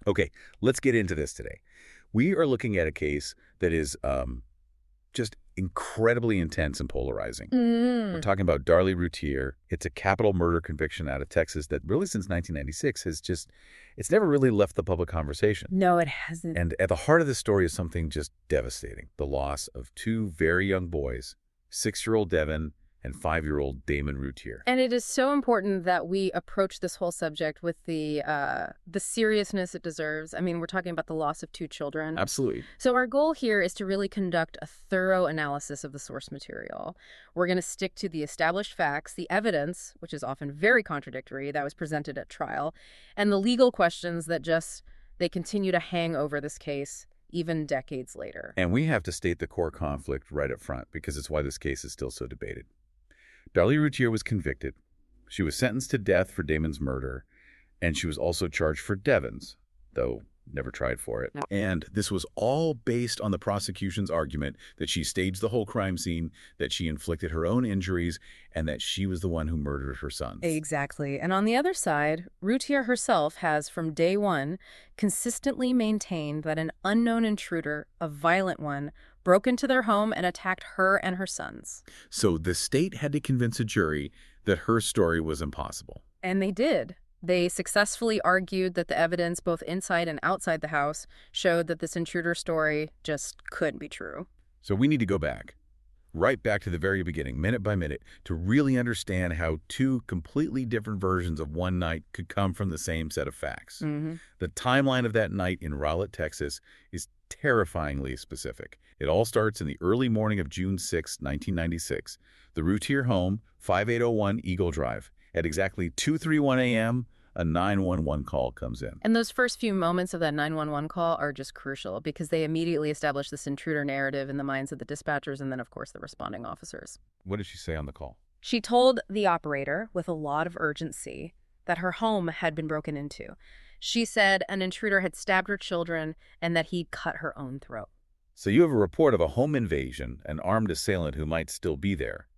Okay, let's get into this today. We are looking at a case that is just incredibly intense and polarizing. We're talking about Darlie Routier. It's a capital murder conviction out of Texas that really since 1996 it's never really left the public conversation. No, it hasn't. And at the heart of this story is something just devastating. The loss of two very young boys, 6-year-old Devin and 5-year-old Damon Routier. And it is so important that we approach this whole subject with the seriousness it deserves. I mean, we're talking about the loss of 2 children. Absolutely. So our goal here is to really conduct a thorough analysis of the source material. We're going to stick to the established facts, the evidence, which is often very contradictory, that was presented at trial, and the legal questions that they continue to hang over this case even decades later. And we have to state the core conflict right up front because it's why this case is still so debated. Darlie Routier was convicted. She was sentenced to death for Damon's murder, and she was also charged for Devin's, though never tried for it. No. And this was all based on the prosecution's argument that she staged the whole crime scene, that she inflicted her own injuries, and that she was the one who murdered her sons. Exactly. And on the other side, Routier herself has, from day one, consistently maintained that an unknown intruder, a violent one, broke into their home and attacked her and her sons. So the state had to convince a jury that her story was impossible. And they did. They successfully argued that the evidence both inside and outside the house showed that this intruder story just couldn't be true. So we need to go back, right back to the very beginning, minute by minute, to really understand how 2 completely different versions of one night could come from the same set of facts. The timeline of that night in Rowlett, Texas, is terrifyingly specific. It all starts in the early morning of June 6, 1996. The Routier home, 5801 Eagle Drive. At exactly 2:31 a.m., a 911 call comes in. And those first few moments of that 911 call are just crucial because they immediately establish this intruder narrative in the minds of the dispatchers and then, of course, the responding officers. What did she say on the call? She told the operator, with a lot of urgency, that her home had been broken into. She said an intruder had stabbed her children and that he'd cut her own throat. So you have a report of a home invasion, an armed assailant who might still be there.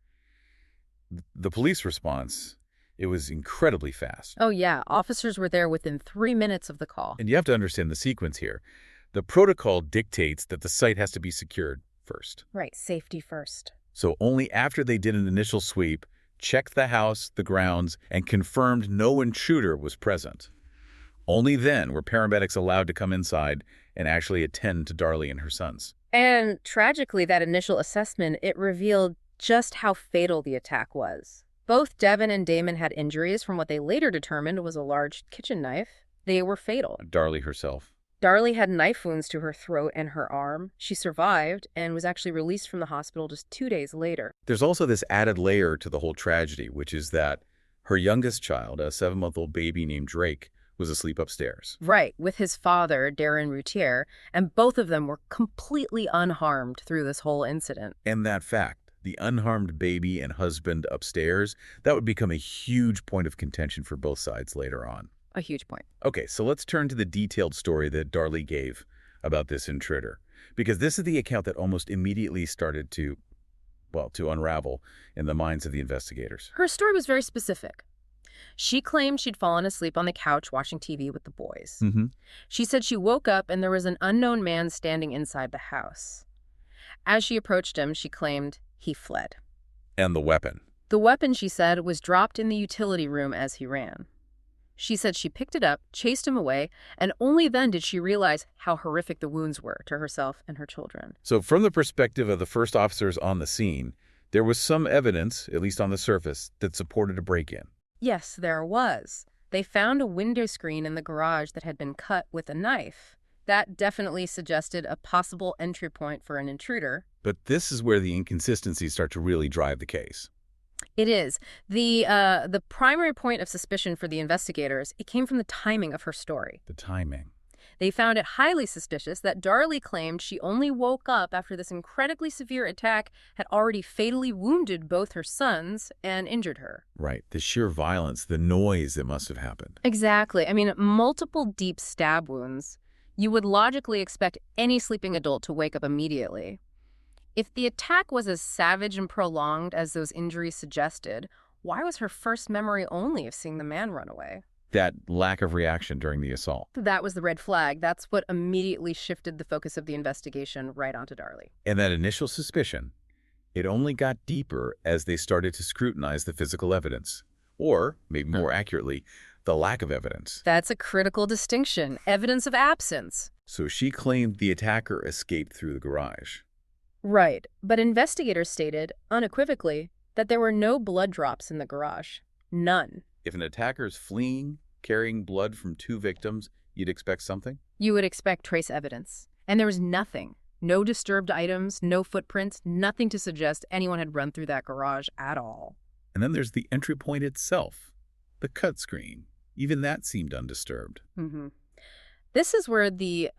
The police response, it was incredibly fast. Oh, yeah. Officers were there within 3 minutes of the call. And you have to understand the sequence here. The protocol dictates that the site has to be secured first. Right. Safety first. So only after they did an initial sweep, checked the house, the grounds, and confirmed no intruder was present. Only then were paramedics allowed to come inside and actually attend to Darlie and her sons. And tragically, that initial assessment, it revealed just how fatal the attack was. Both Devin and Damon had injuries from what they later determined was a large kitchen knife. They were fatal. Darlie herself. Darlie had knife wounds to her throat and her arm. She survived and was actually released from the hospital just 2 days later. There's also this added layer to the whole tragedy, which is that her youngest child, a 7-month-old baby named Drake, was asleep upstairs. Right, with his father, Darren Routier, and both of them were completely unharmed through this whole incident. And that fact, the unharmed baby and husband upstairs, that would become a huge point of contention for both sides later on. A huge point. Okay, so let's turn to the detailed story that Darlie gave about this intruder, because this is the account that almost immediately started to unravel in the minds of the investigators. Her story was very specific. She claimed she'd fallen asleep on the couch watching TV with the boys. She said she woke up and there was an unknown man standing inside the house. As she approached him, she claimed he fled. And the weapon? The weapon, she said, was dropped in the utility room as he ran. She said she picked it up, chased him away, and only then did she realize how horrific the wounds were to herself and her children. So from the perspective of the first officers on the scene, there was some evidence, at least on the surface, that supported a break-in. Yes, there was. They found a window screen in the garage that had been cut with a knife. That definitely suggested a possible entry point for an intruder. But this is where the inconsistencies start to really drive the case. It is. The primary point of suspicion for the investigators, it came from the timing of her story. The timing. They found it highly suspicious that Darlie claimed she only woke up after this incredibly severe attack had already fatally wounded both her sons and injured her. Right. The sheer violence, the noise that must have happened. Exactly. I mean, multiple deep stab wounds. You would logically expect any sleeping adult to wake up immediately. If the attack was as savage and prolonged as those injuries suggested, why was her first memory only of seeing the man run away? That lack of reaction during the assault. That was the red flag. That's what immediately shifted the focus of the investigation right onto Darlie. And that initial suspicion, it only got deeper as they started to scrutinize the physical evidence. Or, maybe more accurately, the lack of evidence. That's a critical distinction. Evidence of absence. So she claimed the attacker escaped through the garage. Right. But investigators stated, unequivocally, that there were no blood drops in the garage. None. If an attacker is fleeing, carrying blood from two victims, you'd expect something? You would expect trace evidence. And there was nothing. No disturbed items, no footprints, nothing to suggest anyone had run through that garage at all. And then there's the entry point itself, the cut screen. Even that seemed undisturbed. This is where the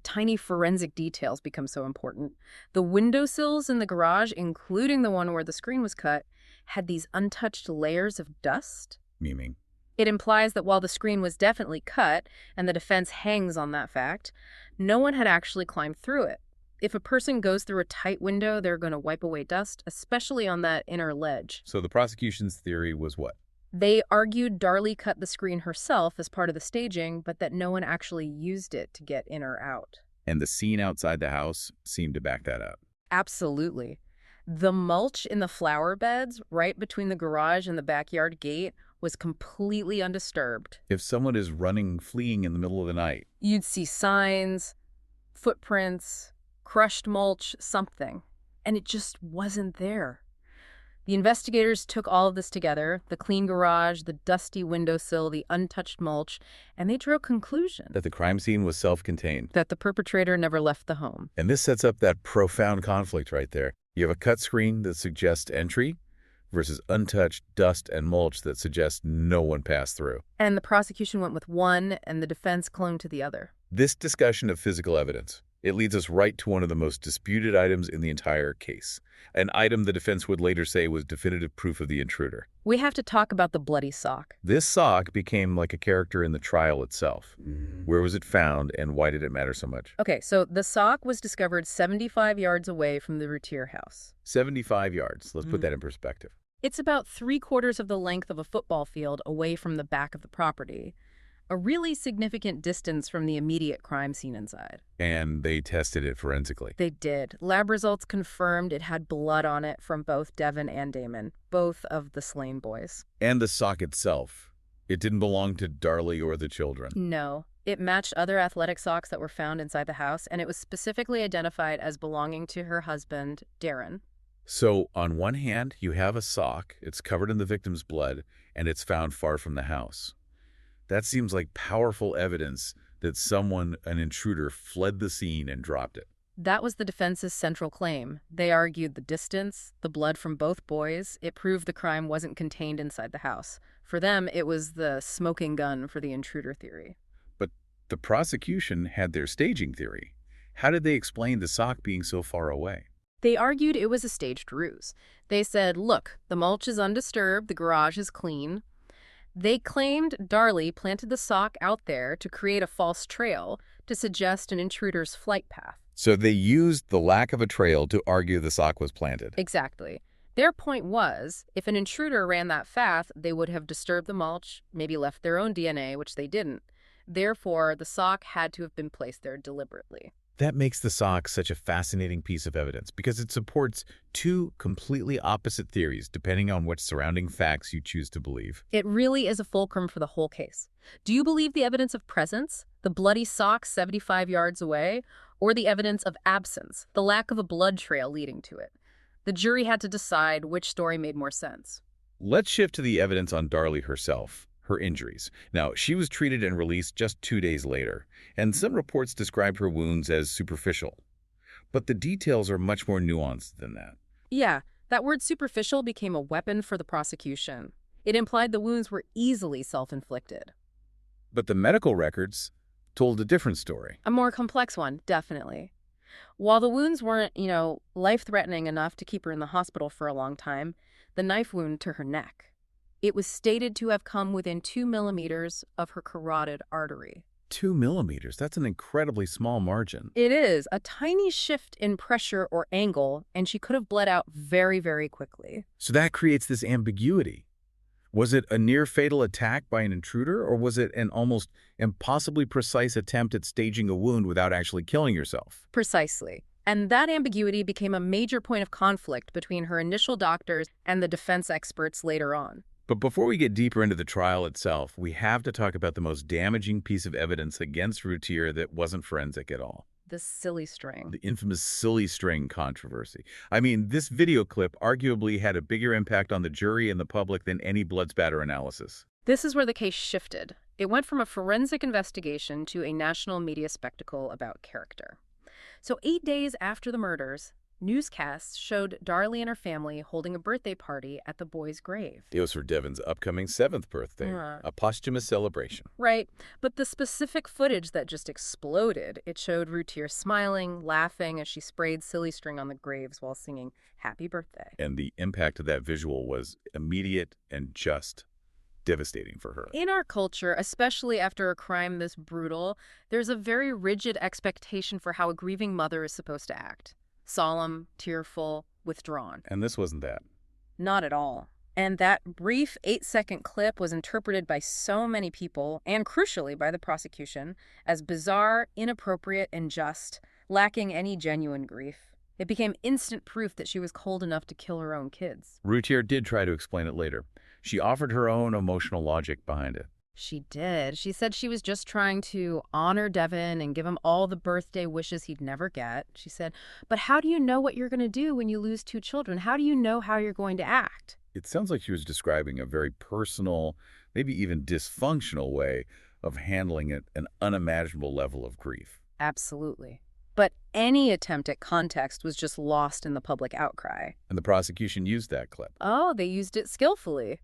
tiny forensic details become so important. The windowsills in the garage, including the one where the screen was cut, had these untouched layers of dust. Meaning? It implies that while the screen was definitely cut, and the defense hangs on that fact, no one had actually climbed through it. If a person goes through a tight window, they're going to wipe away dust, especially on that inner ledge. So the prosecution's theory was what? They argued Darlie cut the screen herself as part of the staging, but that no one actually used it to get in or out. And the scene outside the house seemed to back that up. Absolutely. The mulch in the flower beds right between the garage and the backyard gate was completely undisturbed. If someone is fleeing in the middle of the night, You'd see signs, footprints, crushed mulch, something. And it just wasn't there. The investigators took all of this together, the clean garage, the dusty windowsill, the untouched mulch, and they drew a conclusion. that the crime scene was self-contained. That the perpetrator never left the home. And this sets up that profound conflict right there. You have a cut screen that suggests entry versus untouched dust and mulch that suggests no one passed through. And the prosecution went with one, and the defense clung to the other. This discussion of physical evidence, it leads us right to one of the most disputed items in the entire case, an item the defense would later say was definitive proof of the intruder. We have to talk about the bloody sock. This sock became like a character in the trial itself. Where was it found, and why did it matter so much? Okay, so the sock was discovered 75 yards away from the Routier house. 75 yards. Let's put that in perspective. It's about 3/4 of the length of a football field away from the back of the property. A really significant distance from the immediate crime scene inside. And they tested it forensically. They did. Lab results confirmed it had blood on it from both Devin and Damon, both of the slain boys. And the sock itself. It didn't belong to Darlie or the children. No. It matched other athletic socks that were found inside the house, and it was specifically identified as belonging to her husband, Darren. So, on one hand, you have a sock, it's covered in the victim's blood, and it's found far from the house. That seems like powerful evidence that someone, an intruder, fled the scene and dropped it. That was the defense's central claim. They argued the distance, the blood from both boys, it proved the crime wasn't contained inside the house. For them, it was the smoking gun for the intruder theory. But the prosecution had their staging theory. How did they explain the sock being so far away? They argued it was a staged ruse. They said, look, the mulch is undisturbed, the garage is clean. They claimed Darlie planted the sock out there to create a false trail to suggest an intruder's flight path. So they used the lack of a trail to argue the sock was planted. Exactly. Their point was, if an intruder ran that path, they would have disturbed the mulch, maybe left their own DNA, which they didn't. Therefore, the sock had to have been placed there deliberately. That makes the sock such a fascinating piece of evidence because it supports two completely opposite theories depending on which surrounding facts you choose to believe. It really is a fulcrum for the whole case. Do you believe the evidence of presence, the bloody sock 75 yards away, or the evidence of absence, the lack of a blood trail leading to it? The jury had to decide which story made more sense. Let's shift to the evidence on Darlie herself, her injuries. Now, she was treated and released just 2 days later, and some reports described her wounds as superficial. But the details are much more nuanced than that. Yeah, that word superficial became a weapon for the prosecution. It implied the wounds were easily self-inflicted. But the medical records told a different story. A more complex one, definitely. While the wounds weren't, life-threatening enough to keep her in the hospital for a long time, the knife wound to her neck. It was stated to have come within 2 millimeters of her carotid artery. 2 millimeters, that's an incredibly small margin. It is a tiny shift in pressure or angle, and she could have bled out very, very quickly. So that creates this ambiguity. Was it a near-fatal attack by an intruder, or was it an almost impossibly precise attempt at staging a wound without actually killing yourself? Precisely. And that ambiguity became a major point of conflict between her initial doctors and the defense experts later on. But before we get deeper into the trial itself, we have to talk about the most damaging piece of evidence against Routier that wasn't forensic at all. The silly string. The infamous silly string controversy. I mean, this video clip arguably had a bigger impact on the jury and the public than any blood spatter analysis. This is where the case shifted. It went from a forensic investigation to a national media spectacle about character. So 8 days after the murders, newscasts showed Darlie and her family holding a birthday party at the boy's grave. It was for Devon's upcoming 7th birthday, a posthumous celebration. Right, but the specific footage that just exploded, it showed Routier smiling, laughing as she sprayed silly string on the graves while singing Happy Birthday. And the impact of that visual was immediate and just devastating for her. In our culture, especially after a crime this brutal, there's a very rigid expectation for how a grieving mother is supposed to act. Solemn, tearful, withdrawn. And this wasn't that. Not at all. And that brief 8-second clip was interpreted by so many people, and crucially by the prosecution, as bizarre, inappropriate, and just, lacking any genuine grief. It became instant proof that she was cold enough to kill her own kids. Routier did try to explain it later. She offered her own emotional logic behind it. She did. She said she was just trying to honor Devon and give him all the birthday wishes he'd never get. She said, but how do you know what you're going to do when you lose 2 children? How do you know how you're going to act? It sounds like she was describing a very personal, maybe even dysfunctional way of handling an unimaginable level of grief. Absolutely. But any attempt at context was just lost in the public outcry. And the prosecution used that clip. Oh, they used it skillfully.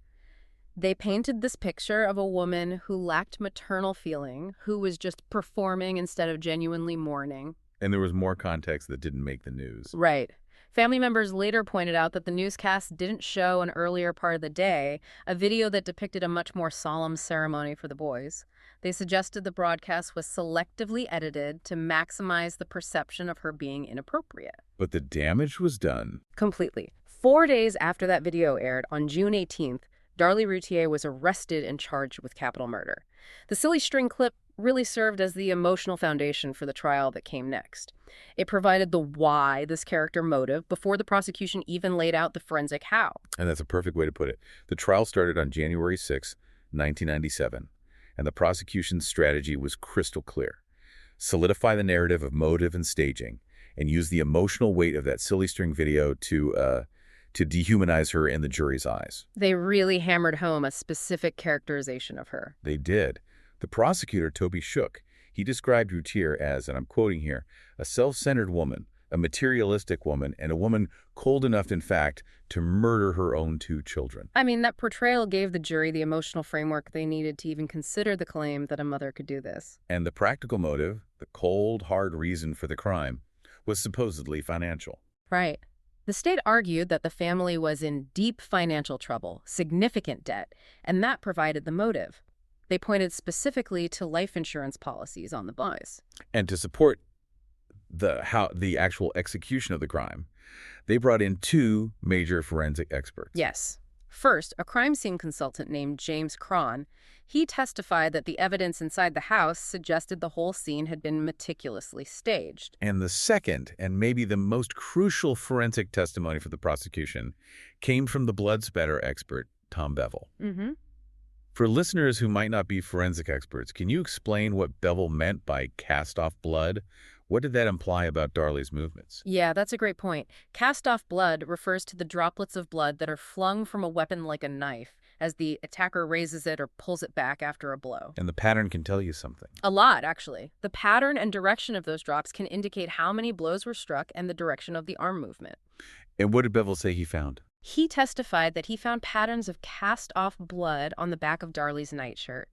They painted this picture of a woman who lacked maternal feeling, who was just performing instead of genuinely mourning. And there was more context that didn't make the news. Right. Family members later pointed out that the newscast didn't show an earlier part of the day, a video that depicted a much more solemn ceremony for the boys. They suggested the broadcast was selectively edited to maximize the perception of her being inappropriate. But the damage was done. Completely. 4 days after that video aired, on June 18th, Darlie Routier was arrested and charged with capital murder. The silly string clip really served as the emotional foundation for the trial that came next. It provided the why, this character motive, before the prosecution even laid out the forensic how. And that's a perfect way to put it. The trial started on January 6, 1997, and the prosecution's strategy was crystal clear. Solidify the narrative of motive and staging, and use the emotional weight of that silly string video to dehumanize her in the jury's eyes. They really hammered home a specific characterization of her. They did. The prosecutor, Toby Shook, he described Routier as, and I'm quoting here, a self-centered woman, a materialistic woman, and a woman cold enough, in fact, to murder her own 2 children. I mean, that portrayal gave the jury the emotional framework they needed to even consider the claim that a mother could do this. And the practical motive, the cold, hard reason for the crime, was supposedly financial. Right. The state argued that the family was in deep financial trouble, significant debt, and that provided the motive. They pointed specifically to life insurance policies on the boys. And to support the actual execution of the crime, they brought in 2 major forensic experts. Yes. First, a crime scene consultant named James Cron. He testified that the evidence inside the house suggested the whole scene had been meticulously staged. And the second, and maybe the most crucial forensic testimony for the prosecution, came from the blood spatter expert, Tom Bevel. For listeners who might not be forensic experts, can you explain what Bevel meant by cast-off blood? What did that imply about Darlie's movements? Yeah, that's a great point. Cast-off blood refers to the droplets of blood that are flung from a weapon like a knife as the attacker raises it or pulls it back after a blow. And the pattern can tell you something. A lot, actually. The pattern and direction of those drops can indicate how many blows were struck and the direction of the arm movement. And what did Bevel say he found? He testified that he found patterns of cast-off blood on the back of Darlie's nightshirt.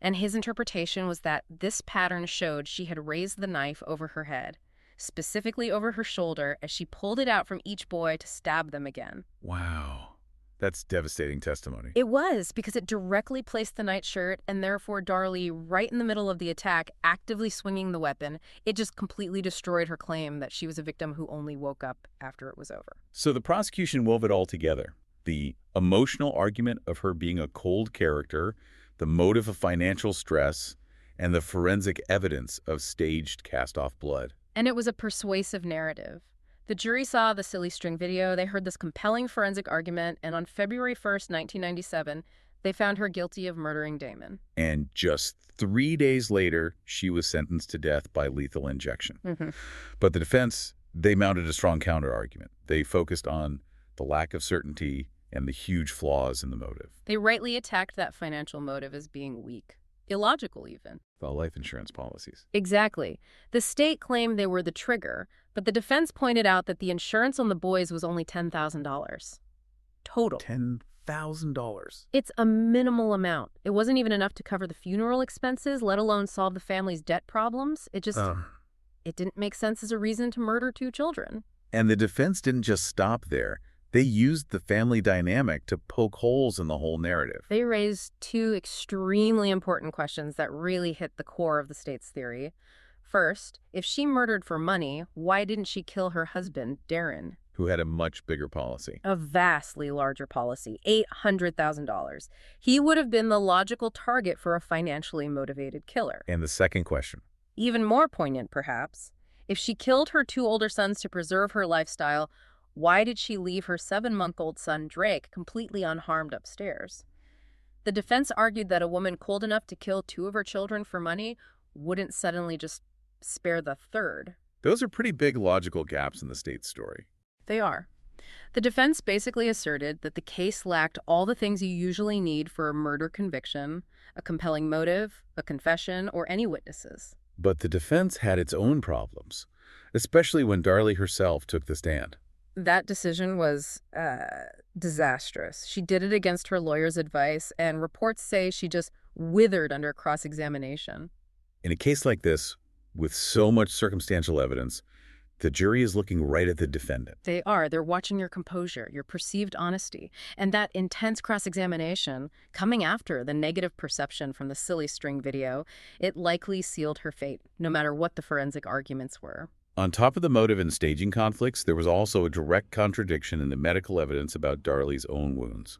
And his interpretation was that this pattern showed she had raised the knife over her head, specifically over her shoulder, as she pulled it out from each boy to stab them again. Wow. That's devastating testimony. It was, because it directly placed the nightshirt and therefore Darlie right in the middle of the attack, actively swinging the weapon. It just completely destroyed her claim that she was a victim who only woke up after it was over. So the prosecution wove it all together. The emotional argument of her being a cold character, the motive of financial stress, and the forensic evidence of staged cast-off blood. And it was a persuasive narrative. The jury saw the silly string video, they heard this compelling forensic argument, and on February 1st, 1997, they found her guilty of murdering Damon. And just 3 days later, she was sentenced to death by lethal injection. But the defense, they mounted a strong counter-argument. They focused on the lack of certainty and the huge flaws in the motive. They rightly attacked that financial motive as being weak. Illogical, even. The life insurance policies. Exactly. The state claimed they were the trigger, but the defense pointed out that the insurance on the boys was only $10,000. Total. $10,000. It's a minimal amount. It wasn't even enough to cover the funeral expenses, let alone solve the family's debt problems. It didn't make sense as a reason to murder 2 children. And the defense didn't just stop there. They used the family dynamic to poke holes in the whole narrative. They raised 2 extremely important questions that really hit the core of the state's theory. First, if she murdered for money, why didn't she kill her husband, Darren? Who had a much bigger policy. A vastly larger policy, $800,000. He would have been the logical target for a financially motivated killer. And the second question. Even more poignant, perhaps. If she killed her 2 older sons to preserve her lifestyle, why did she leave her 7-month-old son, Drake, completely unharmed upstairs? The defense argued that a woman cold enough to kill 2 of her children for money wouldn't suddenly just spare the third. Those are pretty big logical gaps in the state's story. They are. The defense basically asserted that the case lacked all the things you usually need for a murder conviction, a compelling motive, a confession, or any witnesses. But the defense had its own problems, especially when Darlie herself took the stand. That decision was disastrous. She did it against her lawyer's advice, and reports say she just withered under cross-examination. In a case like this, with so much circumstantial evidence, the jury is looking right at the defendant. They are. They're watching your composure, your perceived honesty, and that intense cross-examination coming after the negative perception from the silly string video, it likely sealed her fate, no matter what the forensic arguments were. On top of the motive and staging conflicts, there was also a direct contradiction in the medical evidence about Darlie's own wounds.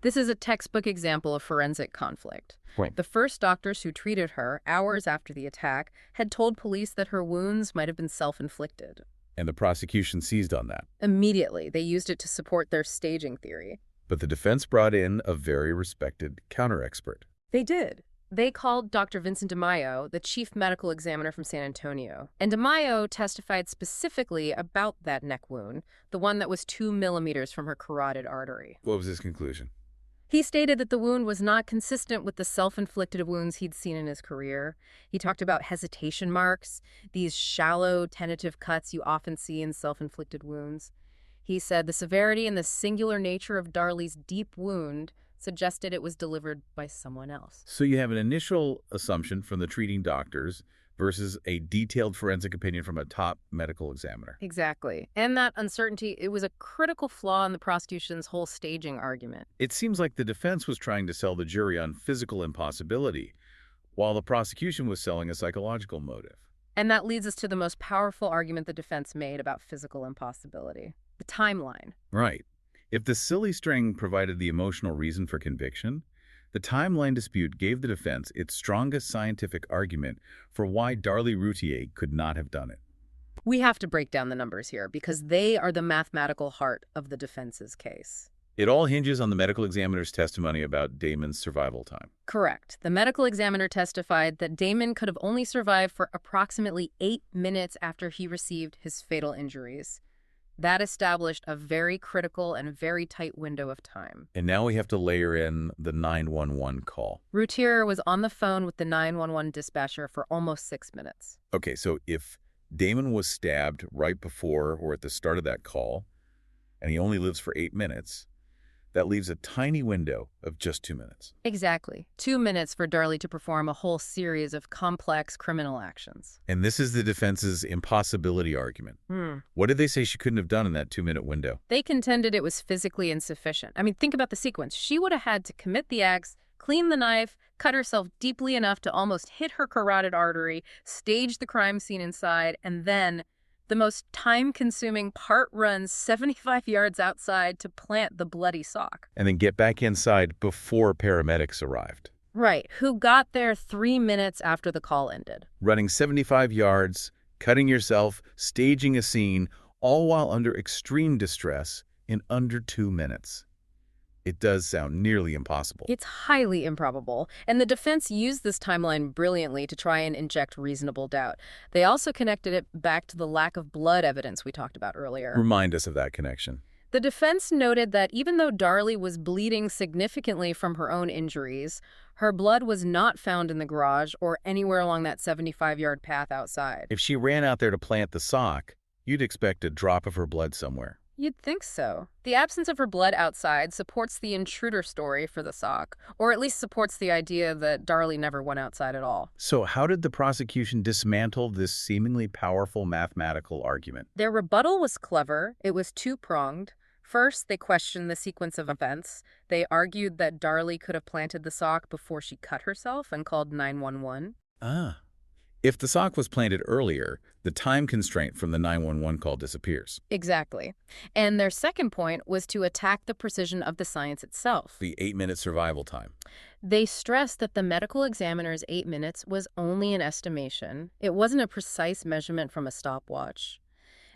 This is a textbook example of forensic conflict. Right. The first doctors who treated her, hours after the attack, had told police that her wounds might have been self-inflicted. And the prosecution seized on that. Immediately, they used it to support their staging theory. But the defense brought in a very respected counter-expert. They did. They called Dr. Vincent DeMaio, the chief medical examiner from San Antonio. And DeMaio testified specifically about that neck wound, the one that was 2 millimeters from her carotid artery. What was his conclusion? He stated that the wound was not consistent with the self-inflicted wounds he'd seen in his career. He talked about hesitation marks, these shallow, tentative cuts you often see in self-inflicted wounds. He said the severity and the singular nature of Darlie's deep wound suggested it was delivered by someone else. So you have an initial assumption from the treating doctors versus a detailed forensic opinion from a top medical examiner. Exactly. And that uncertainty, it was a critical flaw in the prosecution's whole staging argument. It seems like the defense was trying to sell the jury on physical impossibility, while the prosecution was selling a psychological motive. And that leads us to the most powerful argument the defense made about physical impossibility: the timeline. Right. If the silly string provided the emotional reason for conviction, the timeline dispute gave the defense its strongest scientific argument for why Darlie Routier could not have done it. We have to break down the numbers here because they are the mathematical heart of the defense's case. It all hinges on the medical examiner's testimony about Damon's survival time. Correct. The medical examiner testified that Damon could have only survived for approximately 8 minutes after he received his fatal injuries. That established a very critical and very tight window of time. And now we have to layer in the 911 call. Routier was on the phone with the 911 dispatcher for almost 6 minutes. Okay, so if Damon was stabbed right before or at the start of that call, and he only lives for 8 minutes, that leaves a tiny window of just 2 minutes. Exactly. 2 minutes for Darlie to perform a whole series of complex criminal actions. And this is the defense's impossibility argument. What did they say she couldn't have done in that 2-minute window? They contended it was physically insufficient. I mean, think about the sequence. She would have had to commit the acts, clean the knife, cut herself deeply enough to almost hit her carotid artery, stage the crime scene inside, and then The most time-consuming part runs 75 yards outside to plant the bloody sock. And then get back inside before paramedics arrived. Right, who got there 3 minutes after the call ended. Running 75 yards, cutting yourself, staging a scene, all while under extreme distress in under 2 minutes. It does sound nearly impossible. It's highly improbable, and the defense used this timeline brilliantly to try and inject reasonable doubt. They also connected it back to the lack of blood evidence we talked about earlier. Remind us of that connection. The defense noted that even though Darlie was bleeding significantly from her own injuries, her blood was not found in the garage or anywhere along that 75-yard path outside. If she ran out there to plant the sock, you'd expect a drop of her blood somewhere. You'd think so. The absence of her blood outside supports the intruder story for the sock, or at least supports the idea that Darlie never went outside at all. So how did the prosecution dismantle this seemingly powerful mathematical argument? Their rebuttal was clever. It was two-pronged. First, they questioned the sequence of events. They argued that Darlie could have planted the sock before she cut herself and called 911. If the sock was planted earlier, the time constraint from the 911 call disappears. Exactly. And their second point was to attack the precision of the science itself. The 8-minute survival time. They stressed that the medical examiner's 8 minutes was only an estimation. It wasn't a precise measurement from a stopwatch.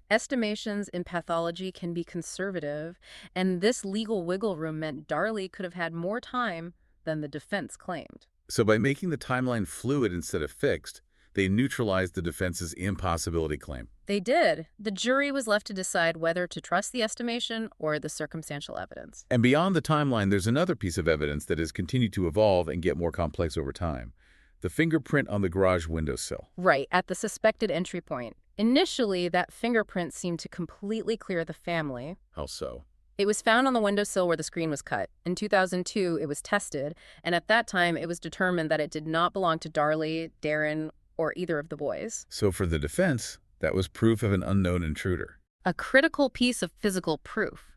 Estimations in pathology can be conservative, and this legal wiggle room meant Darlie could have had more time than the defense claimed. So by making the timeline fluid instead of fixed, they neutralized the defense's impossibility claim. They did. The jury was left to decide whether to trust the estimation or the circumstantial evidence. And beyond the timeline, there's another piece of evidence that has continued to evolve and get more complex over time. The fingerprint on the garage windowsill. Right, at the suspected entry point. Initially, that fingerprint seemed to completely clear the family. How so? It was found on the windowsill where the screen was cut. In 2002, it was tested, and at that time, it was determined that it did not belong to Darlie, Darren, or either of the boys. So for the defense, that was proof of an unknown intruder. A critical piece of physical proof.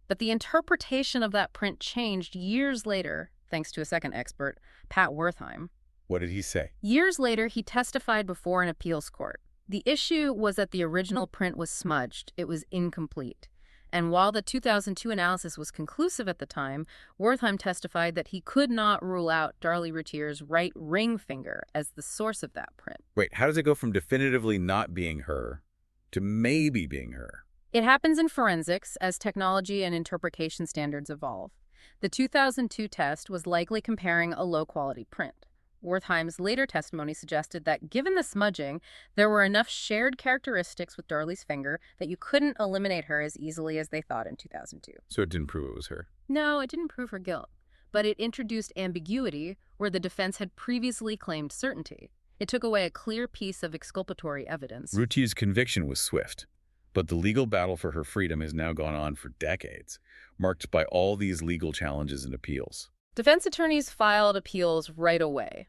But the interpretation of that print changed years later, thanks to a second expert, Pat Wertheim. What did he say? Years later, he testified before an appeals court. The issue was that the original print was smudged. It was incomplete. And while the 2002 analysis was conclusive at the time, Wertheim testified that he could not rule out Darlie Routier's right ring finger as the source of that print. Wait, how does it go from definitively not being her to maybe being her? It happens in forensics as technology and interpretation standards evolve. The 2002 test was likely comparing a low-quality print. Wertheim's later testimony suggested that given the smudging, there were enough shared characteristics with Darlie's finger that you couldn't eliminate her as easily as they thought in 2002. So it didn't prove it was her? No, it didn't prove her guilt, but it introduced ambiguity where the defense had previously claimed certainty. It took away a clear piece of exculpatory evidence. Routier's conviction was swift, but the legal battle for her freedom has now gone on for decades, marked by all these legal challenges and appeals. Defense attorneys filed appeals right away.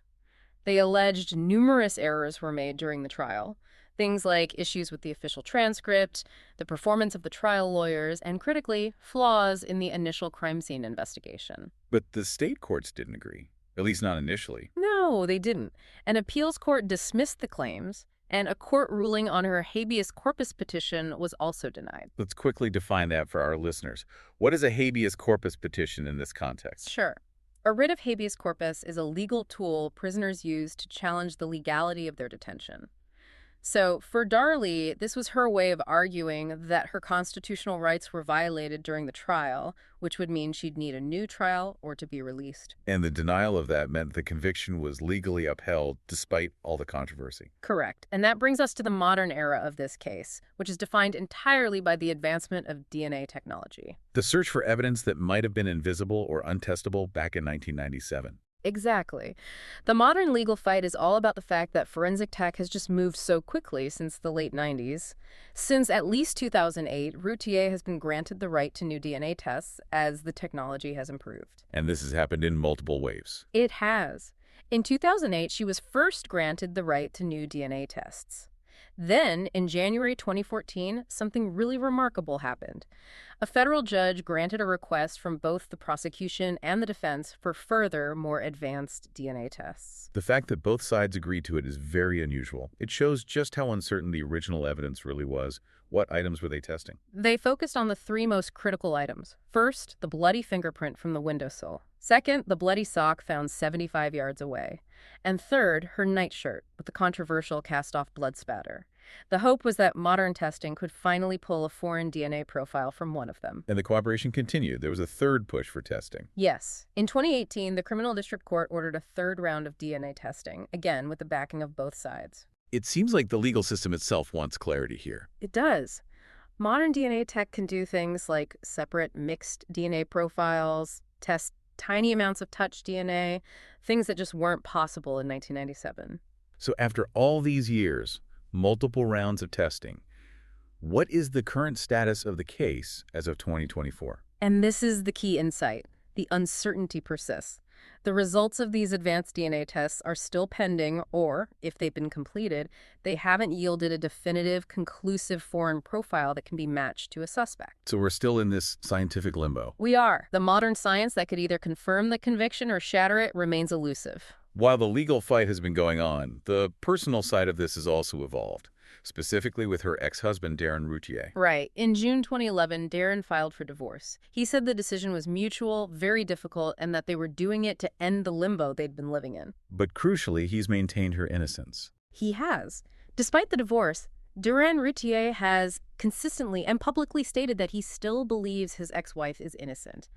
They alleged numerous errors were made during the trial, things like issues with the official transcript, the performance of the trial lawyers, and critically, flaws in the initial crime scene investigation. But the state courts didn't agree, at least not initially. No, they didn't. An appeals court dismissed the claims, and a court ruling on her habeas corpus petition was also denied. Let's quickly define that for our listeners. What is a habeas corpus petition in this context? Sure. A writ of habeas corpus is a legal tool prisoners use to challenge the legality of their detention. So for Darlie, this was her way of arguing that her constitutional rights were violated during the trial, which would mean she'd need a new trial or to be released. And the denial of that meant the conviction was legally upheld despite all the controversy. Correct. And that brings us to the modern era of this case, which is defined entirely by the advancement of DNA technology. The search for evidence that might have been invisible or untestable back in 1997. Exactly. The modern legal fight is all about the fact that forensic tech has just moved so quickly since the late 90s. Since at least 2008, Routier has been granted the right to new DNA tests as the technology has improved. And this has happened in multiple waves. It has. In 2008, she was first granted the right to new DNA tests. Then, in January 2014, something really remarkable happened. A federal judge granted a request from both the prosecution and the defense for further, more advanced DNA tests. The fact that both sides agreed to it is very unusual. It shows just how uncertain the original evidence really was. What items were they testing? They focused on the three most critical items. First, the bloody fingerprint from the windowsill. Second, the bloody sock found 75 yards away. And third, her nightshirt with the controversial cast-off blood spatter. The hope was that modern testing could finally pull a foreign DNA profile from one of them. And the cooperation continued. There was a third push for testing. Yes. In 2018, the Criminal District Court ordered a third round of DNA testing, again with the backing of both sides. It seems like the legal system itself wants clarity here. It does. Modern DNA tech can do things like separate mixed DNA profiles, test tiny amounts of touch DNA, things that just weren't possible in 1997. So after all these years, multiple rounds of testing, what is the current status of the case as of 2024? And this is the key insight. The uncertainty persists. The results of these advanced DNA tests are still pending, or, if they've been completed, they haven't yielded a definitive, conclusive foreign profile that can be matched to a suspect. So we're still in this scientific limbo. We are. The modern science that could either confirm the conviction or shatter it remains elusive. While the legal fight has been going on, the personal side of this has also evolved, specifically with her ex-husband, Darlie Routier. Right. In June 2011, Darren filed for divorce. He said the decision was mutual, very difficult, and that they were doing it to end the limbo they'd been living in. But crucially, he's maintained her innocence. He has. Despite the divorce, Darlie Routier has consistently and publicly stated that he still believes his ex-wife is innocent.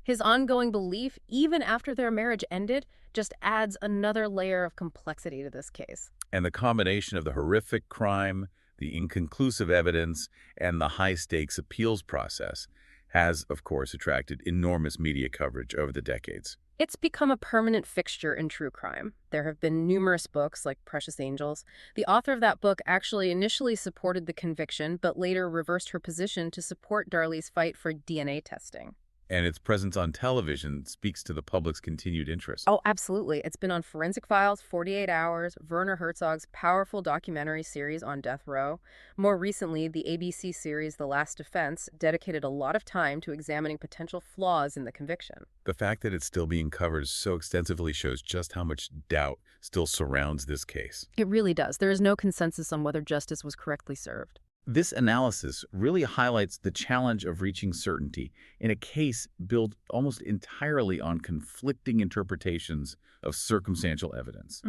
His ongoing belief, even after their marriage ended, just adds another layer of complexity to this case. And the combination of the horrific crime, the inconclusive evidence, and the high-stakes appeals process has, of course, attracted enormous media coverage over the decades. It's become a permanent fixture in true crime. There have been numerous books, like Precious Angels. The author of that book actually initially supported the conviction, but later reversed her position to support Darlie's fight for DNA testing. And its presence on television speaks to the public's continued interest. Oh, absolutely. It's been on Forensic Files, 48 Hours, Werner Herzog's powerful documentary series on death row. More recently, the ABC series The Last Defense dedicated a lot of time to examining potential flaws in the conviction. The fact that it's still being covered so extensively shows just how much doubt still surrounds this case. It really does. There is no consensus on whether justice was correctly served. This analysis really highlights the challenge of reaching certainty in a case built almost entirely on conflicting interpretations of circumstantial evidence.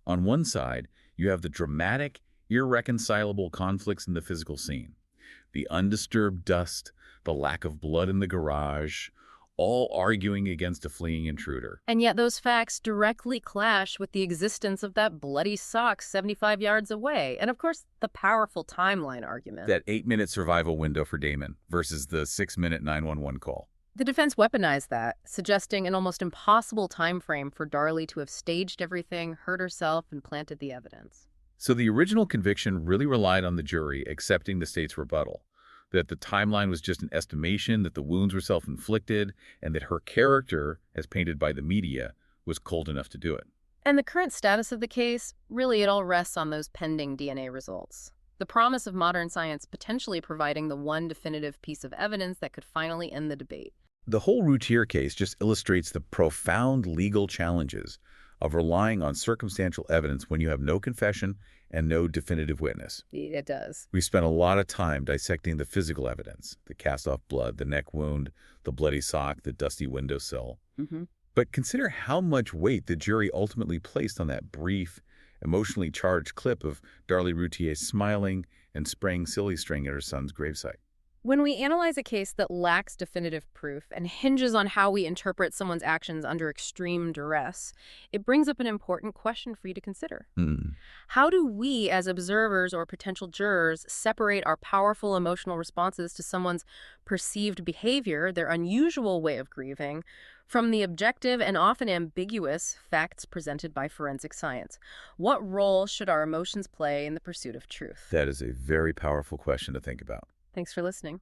On one side, you have the dramatic, irreconcilable conflicts in the physical scene, the undisturbed dust, the lack of blood in the garage, all arguing against a fleeing intruder. And yet those facts directly clash with the existence of that bloody sock 75 yards away. And of course, the powerful timeline argument. That 8-minute survival window for Damon versus the 6-minute 911 call. The defense weaponized that, suggesting an almost impossible time frame for Darlie to have staged everything, hurt herself, and planted the evidence. So the original conviction really relied on the jury accepting the state's rebuttal, that the timeline was just an estimation, that the wounds were self-inflicted, and that her character, as painted by the media, was cold enough to do it. And the current status of the case, really it all rests on those pending DNA results. The promise of modern science potentially providing the one definitive piece of evidence that could finally end the debate. The whole Routier case just illustrates the profound legal challenges of relying on circumstantial evidence when you have no confession and no definitive witness. It does. We spent a lot of time dissecting the physical evidence, the cast-off blood, the neck wound, the bloody sock, the dusty windowsill. But consider how much weight the jury ultimately placed on that brief, emotionally charged clip of Darlie Routier smiling and spraying silly string at her son's gravesite. When we analyze a case that lacks definitive proof and hinges on how we interpret someone's actions under extreme duress, it brings up an important question for you to consider. How do we, as observers or potential jurors, separate our powerful emotional responses to someone's perceived behavior, their unusual way of grieving, from the objective and often ambiguous facts presented by forensic science? What role should our emotions play in the pursuit of truth? That is a very powerful question to think about. Thanks for listening.